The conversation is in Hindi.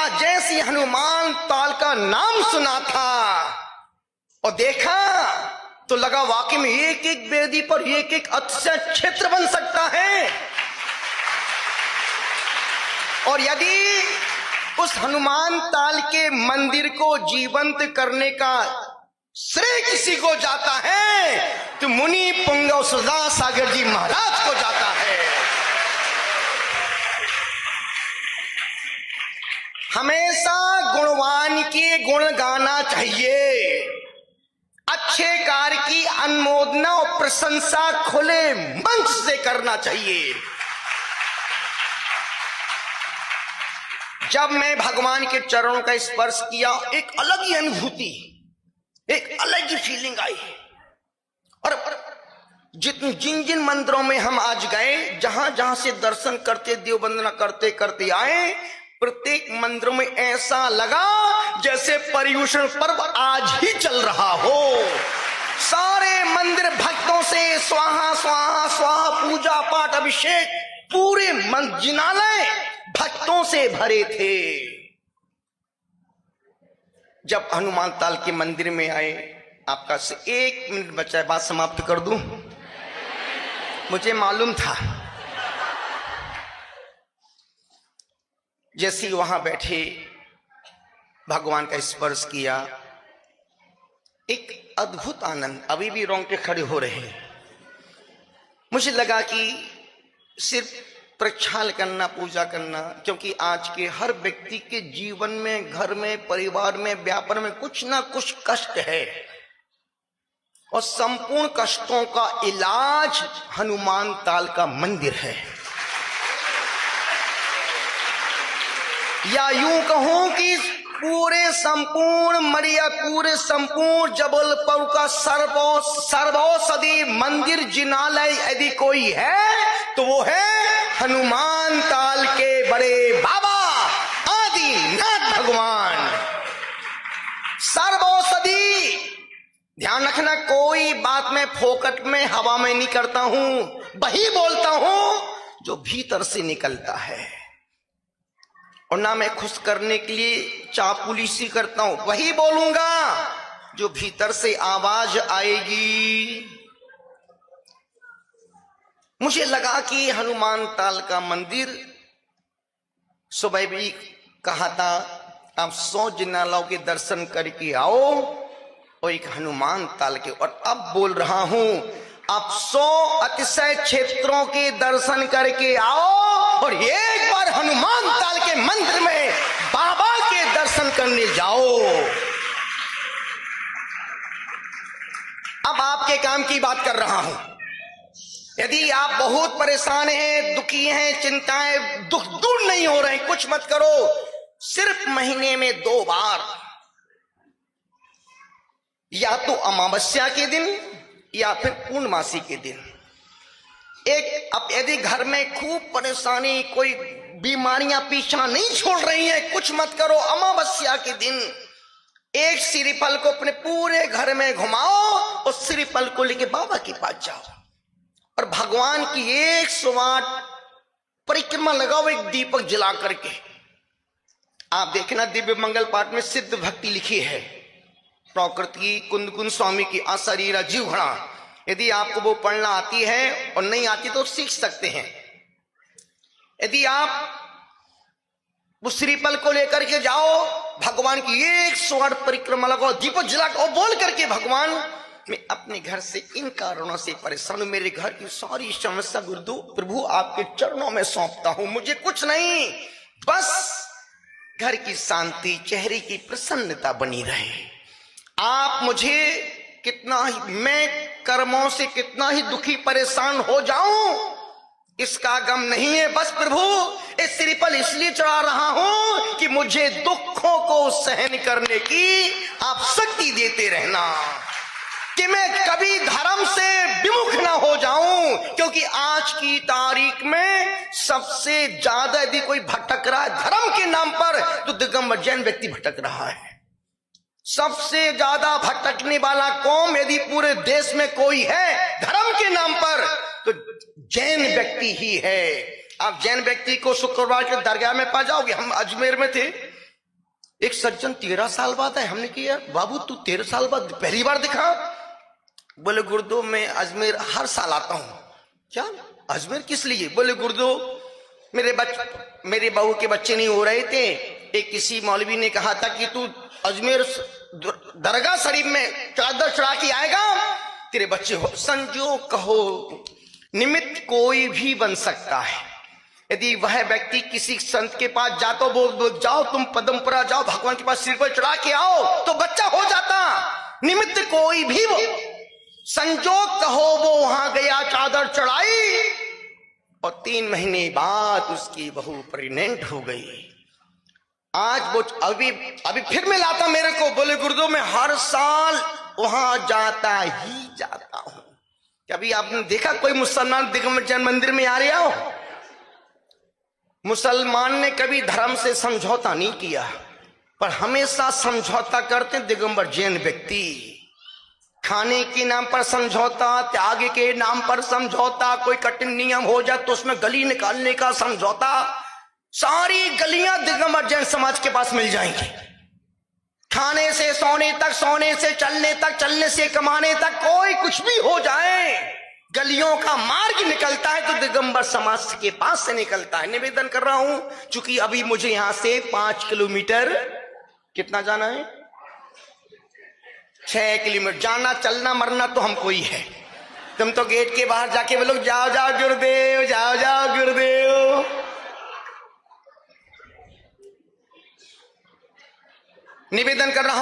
पास जैसी हनुमान ताल का नाम सुना था और देखा तो लगा वाकई में एक एक वेदी पर एक एक अतिशय क्षेत्र बन सकता है। और यदि उस हनुमान ताल के मंदिर को जीवंत करने का श्रेय किसी को जाता है तो मुनि पुंगव सुधा सागर जी महाराज को जाता है। हमेशा गुणवान के गुण गाना चाहिए, अच्छे कार्य की अनुमोदना और प्रशंसा खुले मंच से करना चाहिए। जब मैं भगवान के चरणों का स्पर्श किया एक अलग ही अनुभूति, एक अलग ही फीलिंग आई। और जिन जिन मंदिरों में हम आज गए, जहां जहां से दर्शन करते देव वंदना करते करते आए, प्रत्येक मंदिर में ऐसा लगा जैसे पर्युषण पर्व आज ही चल रहा हो। सारे मंदिर भक्तों से स्वाहा स्वाहा स्वाहा, पूजा पाठ अभिषेक, पूरे जिनालय भक्तों से भरे थे। जब हनुमान ताल के मंदिर में आए, आपका से 1 मिनट बचा है, बात समाप्त कर दूं। मुझे मालूम था जैसे ही वहां बैठे भगवान का स्पर्श किया, एक अद्भुत आनंद, अभी भी रोंगटे खड़े हो रहे हैं। मुझे लगा कि सिर्फ प्रक्षाल करना, पूजा करना, क्योंकि आज के हर व्यक्ति के जीवन में, घर में, परिवार में, व्यापार में कुछ ना कुछ कष्ट है और संपूर्ण कष्टों का इलाज हनुमान ताल का मंदिर है। या यूं कहूं कि पूरे संपूर्ण जबलपुर का सर्वौषधि मंदिर जिनालय यदि कोई है तो वो है हनुमान ताल के बड़े बाबा आदिनाथ भगवान। सर्वौषधि, ध्यान रखना, कोई बात मैं फोकट में हवा में नहीं करता हूं, वही बोलता हूं जो भीतर से निकलता है। और ना मैं खुश करने के लिए चापलूसी करता हूं, वही बोलूंगा जो भीतर से आवाज आएगी। मुझे लगा कि हनुमान ताल का मंदिर, सुबह भी कहा था आप 100 जिनालयों के दर्शन करके आओ और एक हनुमान ताल के, और अब बोल रहा हूं आप 100 अतिशय क्षेत्रों के दर्शन करके आओ और एक बार हनुमान ताल के मंदिर में बाबा के दर्शन करने जाओ। अब आपके काम की बात कर रहा हूं। यदि आप बहुत परेशान हैं, दुखी हैं, चिंताएं, दुख दूर नहीं हो रहे हैं, कुछ मत करो। सिर्फ महीने में 2 बार, या तो अमावस्या के दिन या फिर पूर्णमासी के दिन, अब यदि घर में खूब परेशानी, कोई बीमारियां पीछा नहीं छोड़ रही हैं, कुछ मत करो। अमावस्या के दिन एक श्रीफल को अपने पूरे घर में घुमाओ, उस श्रीफल को लेके बाबा के पास जाओ और भगवान की 108 परिक्रमा लगाओ, एक दीपक जला करके। आप देखना दिव्य मंगल पाठ में सिद्ध भक्ति लिखी है, प्रकृति कुंद कुंद स्वामी की अशरीरा जीवघड़ा। यदि आपको वो पढ़ना आती है और नहीं आती तो सीख सकते हैं। यदि आप उस श्रीफल को लेकर के जाओ, भगवान की 108 परिक्रमा लगाओ, दीपक जलाओ, बोल करके भगवान मैं अपने घर से इन कारणों से परेशान हूं, मेरे घर की सारी समस्या गुरुदेव प्रभु आपके चरणों में सौंपता हूं, मुझे कुछ नहीं, बस घर की शांति, चेहरे की प्रसन्नता बनी रहे। आप मुझे कितना ही, मैं कर्मों से कितना ही दुखी परेशान हो जाऊं इसका गम नहीं है, बस प्रभु इस श्रीफल इसलिए चढ़ा रहा हूं कि मुझे दुखों को सहन करने की आप शक्ति देते रहना, कि मैं कभी धर्म से विमुख ना हो जाऊं। क्योंकि आज की तारीख में सबसे ज्यादा यदि कोई भटक रहा है धर्म के नाम पर तो दिगंबर जैन व्यक्ति भटक रहा है। सबसे ज्यादा भटकने वाला कौम यदि पूरे देश में कोई है धर्म के नाम पर तो जैन व्यक्ति ही है। आप जैन व्यक्ति को शुक्रवार के दरगाह में पा जाओगे। हम अजमेर में थे, एक सज्जन 13 साल बाद है। हमने कहा यार बाबू तू 13 साल बाद पहली बार दिखा? बोले गुरुदेव मैं अजमेर हर साल आता हूं। क्या अजमेर किस लिए? बोले गुरुदेव मेरे बहू के बच्चे नहीं हो रहे थे, एक किसी मौलवी ने कहा था कि तू अजमेर दरगाह शरीफ में चादर चढ़ा के आएगा तेरे बच्चे हो। संजोग कहो निमित्त कोई भी बन सकता है। यदि वह व्यक्ति किसी संत के पास जातो बोल जाओ तुम पदमपुरा जाओ भगवान के पास सिर पर चढ़ा के आओ तो बच्चा हो जाता। निमित्त कोई भी वो, संजोग कहो वो वहां गया चादर चढ़ाई और 3 महीने बाद उसकी बहू प्रेग्नेंट हो गई। आज वो अभी फिर मिलाता मेरे को। बोले गुरुदेव मैं हर साल वहां जाता ही जाता हूं। कभी आपने देखा कोई मुसलमान दिगंबर जैन मंदिर में आ रहा हो? मुसलमान ने कभी धर्म से समझौता नहीं किया, पर हमेशा समझौता करते दिगंबर जैन व्यक्ति। खाने के नाम पर समझौता, त्याग के नाम पर समझौता, कोई कठिन नियम हो जाए तो उसमें गली निकालने का समझौता। सारी गलियां दिगंबर जैन समाज के पास मिल जाएंगी। खाने से सोने तक, सोने से चलने तक, चलने से कमाने तक, कोई कुछ भी हो जाए गलियों का मार्ग निकलता है तो दिगंबर समाज के पास से निकलता है। निवेदन कर रहा हूं चूंकि अभी मुझे यहां से 5 किलोमीटर कितना जाना है, 6 किलोमीटर जाना, चलना मरना तो हमको ही है। तुम तो गेट के बाहर जाके बोलो जाओ जाओ गुरुदेव, जाओ जाओ गुरुदेव। निवेदन कर रहा हूं